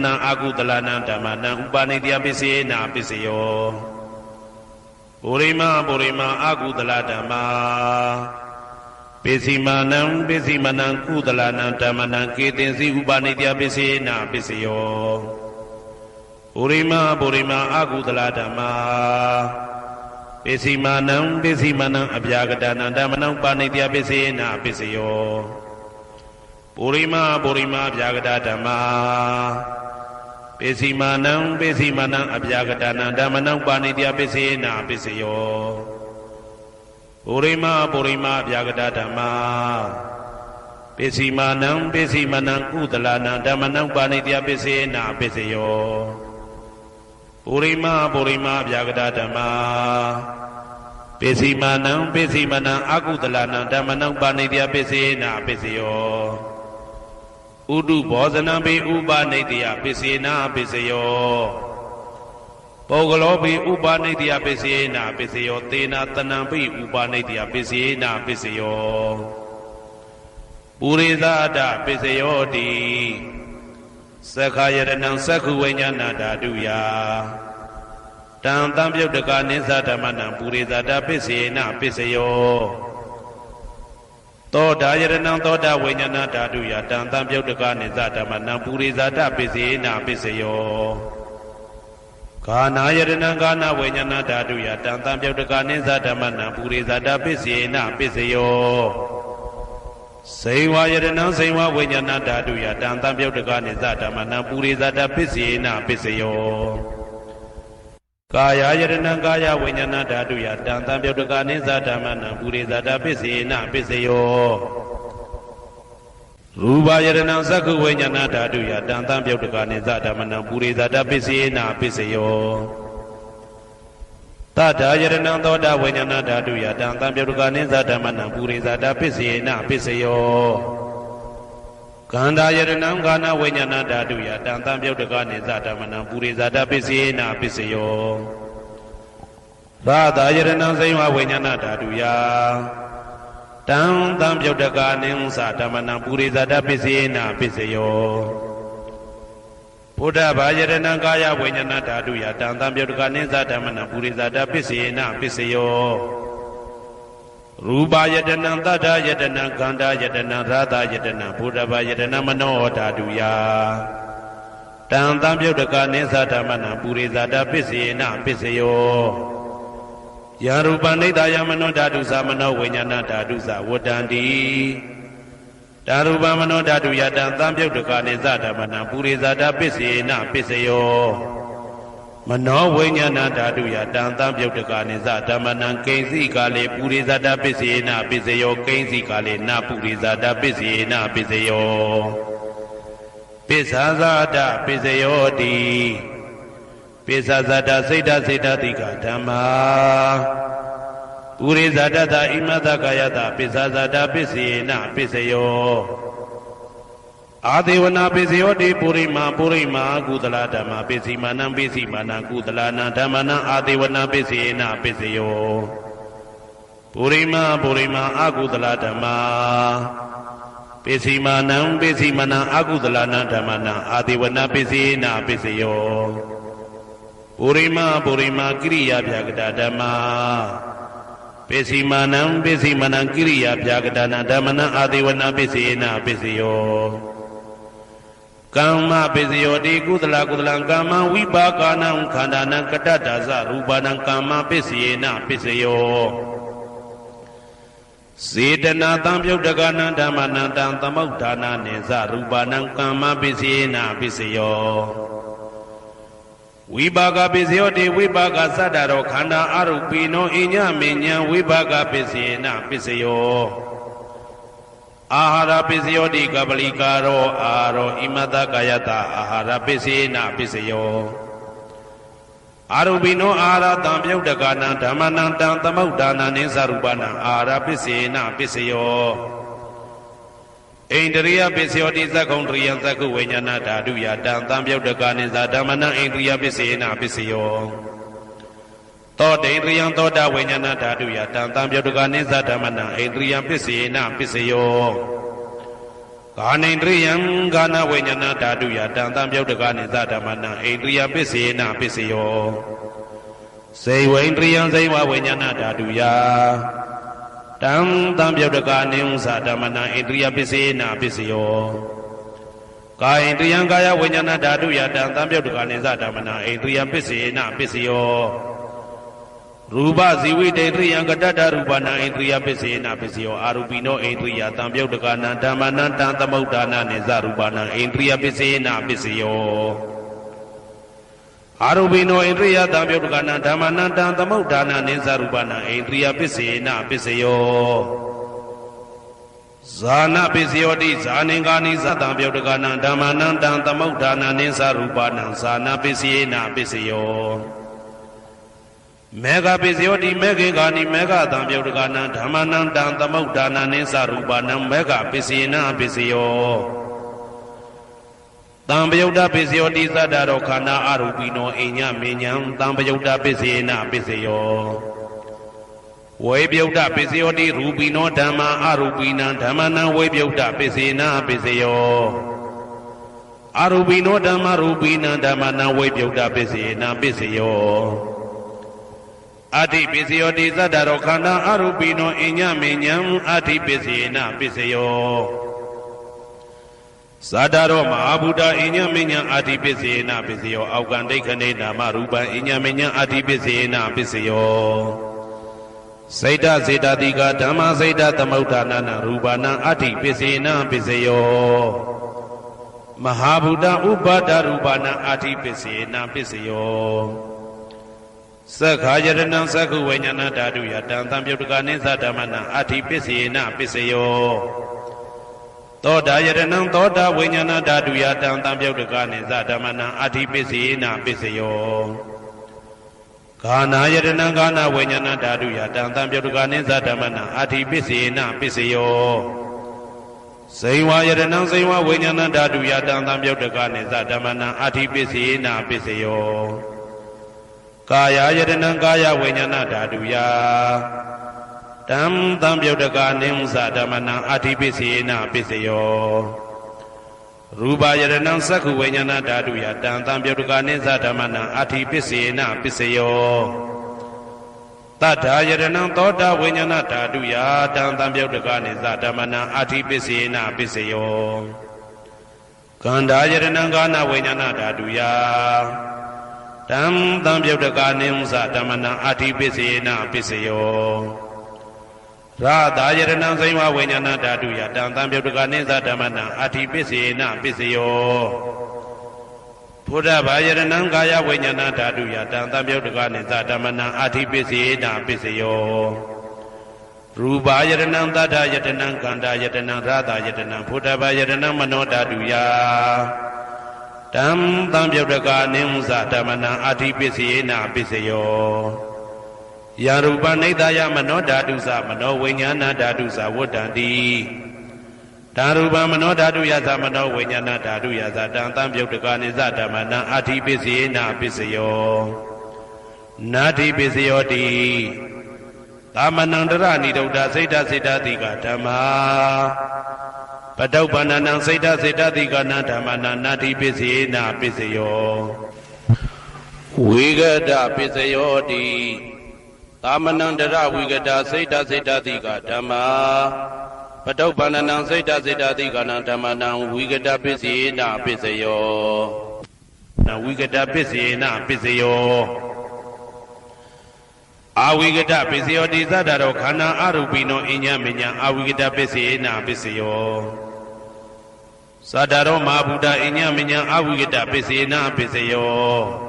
နံအာကုသလနံဓမ္မနံဥပနိတယပစ္စေနပစ္စယောပုရိမာအာကုသလဓမ္မာပစ္စည်းမနံကုသလနံဓမ္မနံကေတင်စီဥပနိတယပစ္စေနပစ္စယောပုရိမာအာကုသလဓမ္မာပစ္စည်းမနံအဗျာဂတနံဓမ္မနံဥပနိတယပစ္စေနပစ္စယောပုရိမာဗျာဂတဓမ္မာပစ္စည်းမနံအဗျာဂတနံဓမ္မနံဥပနိတယပစ္စေနပစ္စယောပုရိမာဗျာဂတဓမ္မာပစ္စည်းမနံကုသလနံဓမ္မနံဥပနိတယပစ္စေနပစ္စယောပုရိမာဗျာဂတဓမ္မာပစ္စည်းမနံအာကုသလနံဓမ္မနံဥပနိတယပစ္စေနပစ္စယောဥဒုဘောဇနံပိဥပနိတယပစ္စေနပစ္စယော ပုဂ္ဂလောပိဥပါနိတ္တယပစ္စယေနပစ္စယောသေနာတဏံပိဥပါနိတ္တယပစ္စယေနပစ္စယောပုရိသတပစ္စယောတိသက္ခာယတနံသက္ခုဝိညာဏဓာတုယတံတံပြုတ်တကနိသဓမ္မနံပုရိသတပစ္စယေနပစ္စယောသောတာယတနံသောတာဝိညာဏဓာတုယတံတံပြုတ်တကနိသဓမ္မနံပုရိသတပစ္စယေနပစ္စယောကာနာယတနံကာနဝိညာဏဓာတုယတံတံပြုတ်တကနိသဓမ္မနံပုရိသတပစ္စယေနပစ္စယောစေဝယတနံစေဝဝိညာဏဓာတုယတံတံပြုတ်တကနိသဓမ္မနံပုရိသတပစ္စယေနပစ္စယောကာယယတနံကာယဝိညာဏဓာတုယတံတံပြုတ်တကနိသဓမ္မနံပုရိသတပစ္စယေနပစ္စယောရူပယတနံသက္ခုဝိညာဏဓာတုယတံတံပြုတ်တကနိသဓမ္မနံပုရိသတပစ္စယေနပစ္စယောတထာယတနံသောတာဝိညာဏဓာတုယတံတံပြုတ်တကနိသဓမ္မနံပုရိသတပစ္စယေနပစ္စယောကန္တာယတနံကာနဝိညာဏဓာတုယတံတံပြုတ်တကနိသဓမ္မနံပုရိသတပစ္စယေနပစ္စယောရာသယတနံစေဝဝိညာဏဓာတုယတံတံပြုတ်တကနိသဓမ္မနံပုရိသတပစ္စယေနပစ္စယောဘုဒ္ဓဘာယတနံကာယဝိညာဏဓာတုယတံတံပြုတ်တကနိသဓမ္မနံပုရိသတပစ္စယေနပစ္စယောရူပယတနံတတ္ထယတနံခန္ဓာယတနံရာသယတနံဘုဒ္ဓဘာယတနံမနောဓာတုယတံတံပြုတ်တကနိသဓမ္မနံပုရိသတပစ္စယေနပစ္စယောယရူပနိဒာယမနောဓာတုသမနောဝိညာဏဓာတုသဝတ္တန္တိဓာရူပမနောဓာတုယတံတံပြုတ်တကနိသဓမ္မနံပုရိသတပစ္စယေနပစ္စယောမနောဝိညာဏဓာတုယတံတံပြုတ်တကနိသဓမ္မနံကိဉ္စီကာလေပုရိသတပစ္စယေနပစ္စယောကိဉ္စီကာလေနပုရိသတပစ္စယေနပစ္စယောပစ္ဆာဇာတပစ္စယောတိပစ္ဆာဇာတစိတ်တစိတ်တတိကဓမ္မာပုရိသတတဣမတကာယတပစ္ဆာဇာတပစ္စယေနပစ္စယောအာဒေဝနာပစ္စယောတိပုရိမာကုသလဓမ္မာပစ္စည်းမာနံပစ္စည်းမာနံကုသလနာဓမ္မနံအာဒေဝနာပစ္စယေနပစ္စယောပုရိမာအကုသလဓမ္မာပစ္စည်းမာနံပစ္စည်းမာနံအကုသလနာဓမ္မနံအာဒေဝနာပစ္စယေနပစ္စယောပုရိမာကိရိယာဗျာကတဓမ္မာပစ္စည်းမာနံကိရိယာဗျာကတနာဓမ္မနံအာဒေဝနာပစ္စယေနပစ္စယောကမ္မပစ္စယောတိကုသလကမ္မဝိပါကနံခန္ဓာနံကတ္တဒါဇရူပနံကမ္မပစ္စယေနပစ္စယောစေတနာတံပြုတ်တကနံဓမ္မနံတံသမုဋ္ဌာနာနိသရူပနံကမ္မပစ္စယေနပစ္စယောဝိပါကပစ္စယောတိဝိပါကသတ္တရောခန္ဓာအရုပိနောအညမဉ္ဇံဝိပါကပစ္စယေနပစ္စယောအာဟာရပစ္စယောတိကပလိကာရောအာရောဣမတကာယတအာဟာရပစ္စယေနပစ္စယောအာရုပိနောအာဟာရတံပြုတ်တကနံဓမ္မနံတံသမုဋ္ဌာနာနိသရူပနံအာဟာရပစ္စယေနပစ္စယောဣန္ဒရိယပစ္စယောတိသက္ကုံတရိယသက္ခုဝိညာဏဓာတုယတံတံပြုတ်တကနိသဓမ္မနံဣန္ဒရိယပစ္စယေနပစ္စယောသောတေန္ဒရိယသောတာဝိညာဏဓာတုယတံတံပြုတ်တကနိသဓမ္မနံဣန္ဒရိယပစ္စယေနပစ္စယောကာနိန္ဒရိယကာနဝိညာဏဓာတုယတံတံပြုတ်တကနိသဓမ္မနံဣန္ဒရိယပစ္စယေနပစ္စယောစေဝိန္ဒရိယစေဝဝိညာဏဓာတုယတံတံပြုတ်တကနိသဓမ္မနံဣန္ဒရိယပစ္စယေနပစ္စယောကာယိန္ဒရိယကာယဝိညာဏဓာတုယတံတံပြုတ်တကနိသဓမ္မနံဣန္ဒရိယပစ္စယေနပစ္စယောရူပဇီဝိတေတရိယံကတ္တရူပနံဣန္ဒရိယပစ္စယေနပစ္စယောအာရူပိနောဣန္ဒရိယတံပြုတ်တကနံဓမ္မနံတံသမုဋ္ဌာနာနိသရူပနံဣန္ဒရိယပစ္စယေနပစ္စယောအာရူပိနောဣန္ဒရိယတံပြုတ်တကနံဓမ္မနံတံသမုဋ္ဌာနာနိသရူပနံဣန္ဒရိယပစ္စယေနပစ္စယောဇာနာပစ္စယောတိဇာနင်္ဂာနိသတံပြုတ်တကနံဓမ္မနံတံသမုဋ္ဌာနာနိသရူပနံဇာနာပစ္စယေနပစ္စယောမေဃပစ္စယောတိမေခေကာနိမေဃတံပြုတ်တကနံဓမ္မနံတံသမုဋ္ဌာနာနိသရူပနံမေဃပစ္စယေနပစ္စယော တံပယုတ်တပစ္စယောတိသတ္တရောခန္ဓာအရူပိနောအိညမေညံတံပယုတ်တပစ္စေနပစ္စယောဝေပယုတ်တပစ္စယောတိရူပိနောဓမ္မာအရူပိနံဓမ္မနံဝေပယုတ်တပစ္စေနပစ္စယောအရူပိနောဓမ္မာရူပိနံဓမ္မနံဝေပယုတ်တပစ္စေနပစ္စယောအတ္တိပစ္စယောတိသတ္တရောခန္ဓာအရူပိနောအိညမေညံအတ္တိပစ္စေနပစ္စယောဇာတာရောမဟာဗုဒ္ဓအိညမေညံအာတိပစ္စေနပစ္စယောအောက်ကံဒိဋ္ဌနေနာမရူပံအိညမေညံအာတိပစ္စေနပစ္စယောစိတ်တစေတတိကဓမ္မစိတ်တသမုဋ္ဌာနာရူပနာအာတိပစ္စေနပစ္စယောမဟာဗုဒ္ဓဥပါဒရူပနာအာတိပစ္စေနပစ္စယောသက္ခာယတနံသက္ခုဝိညာဏဓာတုယတံသံပြုတ်တကနိသဓမ္မနာအာတိပစ္စေနပစ္စယောသောတာယတနံသောတာဝိညာဏဓာတုယတံသံပြုတ်တကနိသဓမ္မနာအာတိပစ္စေနပစ္စယောဂာနာယတနံဂာနာဝိညာဏဓာတုယတံသံပြုတ်တကနိသဓမ္မနာအာတိပစ္စေနပစ္စယောဇိဝယတနံဇိဝဝိညာဏဓာတုယတံသံပြုတ်တကနိသဓမ္မနာအာတိပစ္စေနပစ္စယောကာယယတနံကာယဝိညာဏဓာတုယတံသံပြုတ်တကနိသဓမ္မနာအာတိပစ္စေနပစ္စယောရူပယတနံသက္ခုဝိညာဏဓာတုယတံသံပြုတ်တကနိသဓမ္မနာအာတိပစ္စေနပစ္စယောတတ္ထာယတနံသောတာဝိညာဏဓာတုယတံသံပြုတ်တကနိသဓမ္မနာအာတိပစ္စေနပစ္စယောကန္ဓာယတနံကာနဝိညာဏဓာတုယတံသံပြုတ်တကနိသဓမ္မနာအာတိပစ္စေနပစ္စယောရာသာယတနံဇိဝဝိညာဏဓာတုယတံသံပြုတ်တကနိသဓမ္မနာအာတိပစ္စေနပစ္စယောဘုဒ္ဓဘာယတနံကာယဝိညာဏဓာတုယတံသံပြုတ်တကနိသဓမ္မနာအာတိပစ္စေနပစ္စယောရူပယတနံသတ္တယတနံကန္တာယတနံရာသာယတနံဘုဒ္ဓဘာယတနံမနောဓာတုယတံသံပြုတ်တကနိသဓမ္မနာအာတိပစ္စေနပစ္စယောယာရူပနိဒာယမနောဓာတုသမနောဝိညာဏဓာတုသဝတ္တံတိဓာရူပမနောဓာတုယသမနောဝိညာဏဓာတုယသတံသံပြုတ်တကနိသဓမ္မနာအာတိပစ္စေနပစ္စယောနာတိပစ္စယောတိသမနံတရဏိဒုဒ္ဓစိတ်တစေတတိကဓမ္မာပတုပ္ပန္နံစိတ်တစေတတိကနာဓမ္မနာနာတိပစ္စေနပစ္စယောဝိဂဒပစ္စယောတိသမနံတရဝိကတာစိတ်တစေတတိကဓမ္မာပတုပ္ပန္နံစိတ်တစေတတိကနာဓမ္မနံဝိကတပစ္စေနပစ္စယောနဝိကတပစ္စေနပစ္စယောအာဝိကတပစ္စယောတိသတ္တရောခန္ဓာအရူပိနောအိညမေညအာဝိကတပစ္စေနပစ္စယောသတ္တရောမဟာဗုဒ္ဓအိညမေညအာဝိကတပစ္စေနပစ္စယော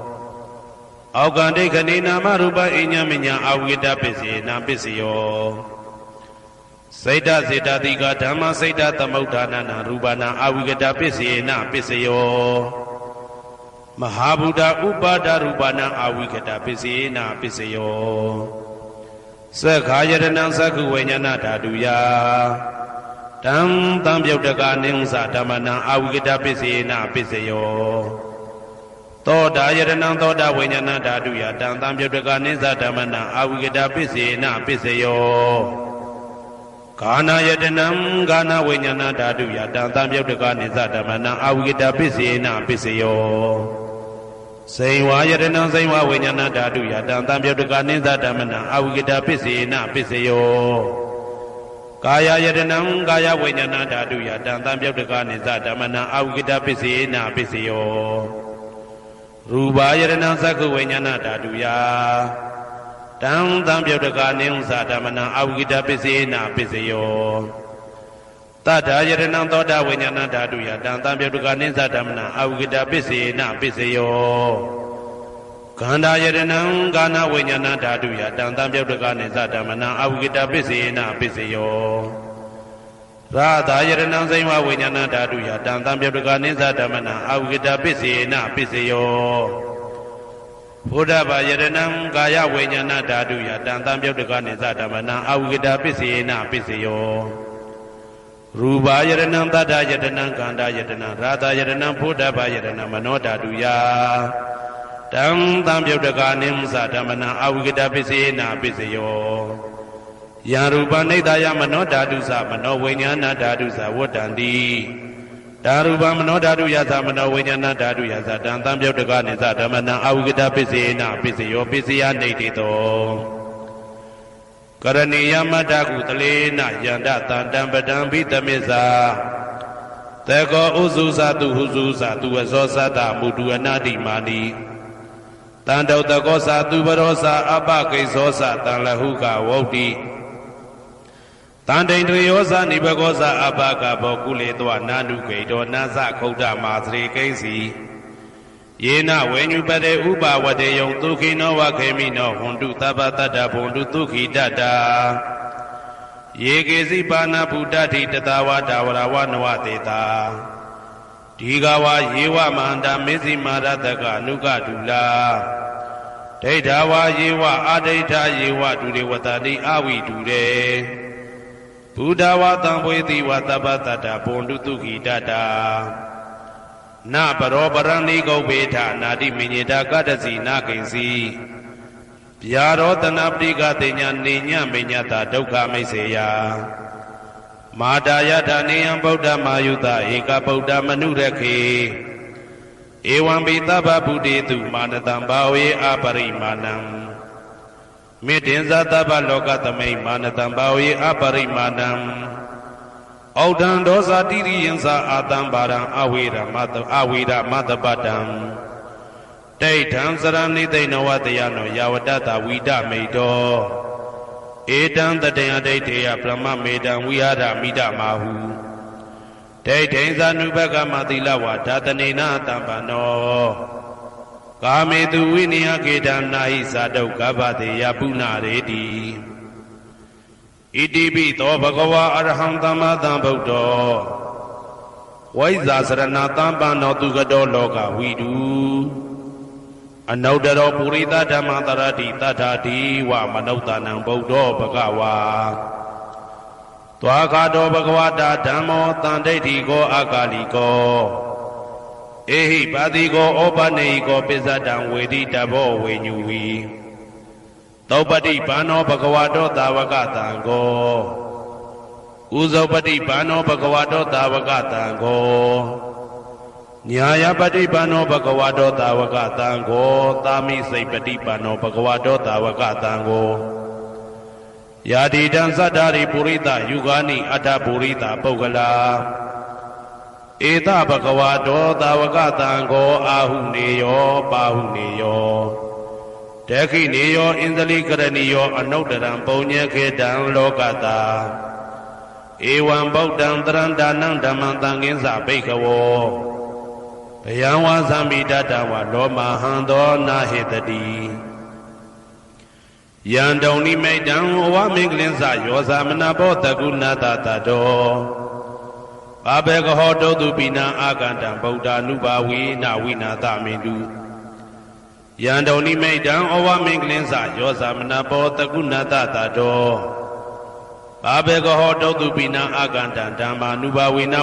အောက်ကံဒိဋ္ဌနေနာမရူပအိညမညာအာဝိကတပစ္စေနပစ္စယောစိတ်တစေတတိကဓမ္မစိတ်တသမုဋ္ဌာနာရူပနာအာဝိကတပစ္စေနပစ္စယောမဟာဗုဒ္ဓဥပါဒရူပနာအာဝိကတပစ္စေနပစ္စယောသက္ခာယတနံသက္ခုဝိညာဏဓာတုယတံသံပြုတ်တကနိသဓမ္မနာအာဝိကတပစ္စေနပစ္စယောသောတာယတနံသောတာဝိညာဏဓာတုယတံသံပြုတ်တကနိသဓမ္မနာအာဝိကတပစ္စေနပစ္စယောဂာနာယတနံဂာနာဝိညာဏဓာတုယတံသံပြုတ်တကနိသဓမ္မနာအာဝိကတပစ္စေနပစ္စယောဇိဝယတနံဇိဝဝိညာဏဓာတုယတံသံပြုတ်တကနိသဓမ္မနာအာဝိကတပစ္စေနပစ္စယောကာယယတနံကာယဝိညာဏဓာတုယတံသံပြုတ်တကနိသဓမ္မနာအာဝိကတပစ္စေနပစ္စယောရူပယတနံသက္ခုဝိညာဏဓာတုယတံသံပြုတ်တကနိသဓမ္မနာအာဝိကတပစ္စေနပစ္စယောတတ္ထာယတနံသောတာဝိညာဏဓာတုယတံသံပြုတ်တကနိသဓမ္မနာအာဝိကတပစ္စေနပစ္စယောခန္ဓာယတနံကာနဝိညာဏဓာတုယတံသံပြုတ်တကနိသဓမ္မနာအာဝိကတပစ္စေနပစ္စယောရာသာယတနံဇိဝဝိညာဏဓာတုယတံသံပြုတ်တကနိသဓမ္မနာအာဝိကတပစ္စေနပစ္စယောဘုဒ္ဓဘာယတနံကာယဝိညာဏဓာတုယတံသံပြုတ်တကနိသဓမ္မနာအာဝိကတပစ္စေနပစ္စယောရ ရူပါယတနံတတ္တယတနံခန္ဓာယတနံရာသယတနံဘုဒ္ဓဘာယတနံမနောဓာတုယတံသံပြုတ်တကာနိမသဓမ္မနံအဝိကတပစ္စေနာပစ္စယောယံရူပနိဒာယမနောဓာတုသမနောဝိညာဏဓာတုသဝတ္တန္တိဓာရူပမနောဓာတုယသမနောဝိညာဏဓာတုယသတံသံပြုတ်တကာနိသဓမ္မနံအဝိကတပစ္စေနာပစ္စယောပစ္စယနေတိတောကရဏီယမတ္တကုတလေနယန္တတံတံပတံဘိတမေဇာတေကောဥစုသတုဟုစုသတုအဇောသတ္တမုတုအနာတိမာနိတန္တုတကောသတုပရောသအပကိဇောသတံလဟုကဝုတ်တိတန္တိန္ဒြယောသနိဘကောသအပကဘောကုလေတောနာနုဂိတောနာသခုဒ္ဓမာသရေကိဉ္စီယေနဝေညုပတေဥပဝတေယံဒုခိနောဝခေမိနောဟွန်တုသဗ္ဗတတ္တဘွန်တုဒုခိတတ္တာယေကေစီပါဏဗုဒ္ဓတိတတဝဒါဝရဝနဝတေတာဒီဃဝယေဝမန္တမေဇိမာရတကအနုကဒုလာဒိဋ္ဌဝယေဝအဒိဋ္ဌယေဝဒုရေဝတတိအဝိဒုရေဘုဒ္ဓဝသံဝေတိဝသဗ္ဗတတ္တဘွန်တုဒုခိတတ္တာနပရောပရဏိဂုဗေထနာတိမညေတာကတ္တစီနာကိဉ္စီဗျာရောတနာပတိကတိညာနေညမေညတာဒုက္ခမိတ်စေယမာတာယထာနေယံဗုဒ္ဓမာယုတဧကဗုဒ္ဓမနုရခေဧဝံပိသဗ္ဗဗုတေတုမာနတံဘာဝေအပရိမာဏံမေတ္တင်္ဇသဗ္ဗလောကသမိမာနတံဘာဝေအပရိမာဏံဩဒံဒောဇာတိရိယံသာအာတံဘာရံအဝေရမတပတံဒိဋ္ဌံစရဏိသိဏဝတယနောယာဝတ္တဝိဒမိတောဧတံတတေယဒိဋ္ဌေယပရမမေတံဝိဟာရမိဒမာဟုဒိဋ္ဌိံသာနုဘကမသီလဝါဓာတနေနတံပနောကာမေတုဝိနိယကေတံနာဟိသာဒုက္ခပတေယပုဏ္ဏရေတိဣတိပိသောဘဂဝါအရဟံသမ္မာသမ္ဗုဒ္ဓောဝိဇ္ဇာစရဏသံပန္နောသူကတောလောကဝိတုအနုတ္တရောပုရိသဓမ္မတရတိတထာတိဝမနုဿာနံဗုဒ္ဓောဘဂဝါသွားခါတောဘဂဝတာဓမ္မောတန်ဒိဋ္ဌိကောအကာလိကောဧဟိပါတိကောဩပနေဟိကောပစ္စတံဝေတိတဘောဝေညူဝီသောပတိဘာနောဘဂဝတောသာဝကတံကိုဥဇောပတိဘာနောဘဂဝတောသာဝကတံကိုညာယပတိဘာနောဘဂဝတောသာဝကတံကိုသာမိစိတ်ပတိဘာနောဘဂဝတောသာဝကတံကိုယာတိတံသတ္တာရိပုရိသယုဂာနိအတ္တပုရိသပုဂ္ဂလာဧတဘဂဝတောသာဝကတံကိုအာဟုနေယောပါဟုနေယောဒခိနေယောဣန္ဒလိကရဏီယောအနုတ္တရံပုံညခေတံလောကတာဧဝံဗုဒ္ဓံတရံဒါနံဓမ္မံသံဃင်းစဘိက္ခဝောဘယံဝါသမိတတဝလောမဟံသောနာဟေတတိယံတုံနိမိတံဝဝမင်္ဂလင်းစယောဇာမနဘောတကုဏတတတောဘာဘေကဟောတုတုပိနံအာကန္တံဗုဒ္ဓ ानु ဘာဝေနဝိနာသမင်တုယံတုံနိမိတံဩဝမင်္ဂလင်းစယောဇာမနဘောတကုဏတတတောဘာဘေကဟောတုတုပိနံအာကန္တံဓမ္မာ ानु ဘာဝေန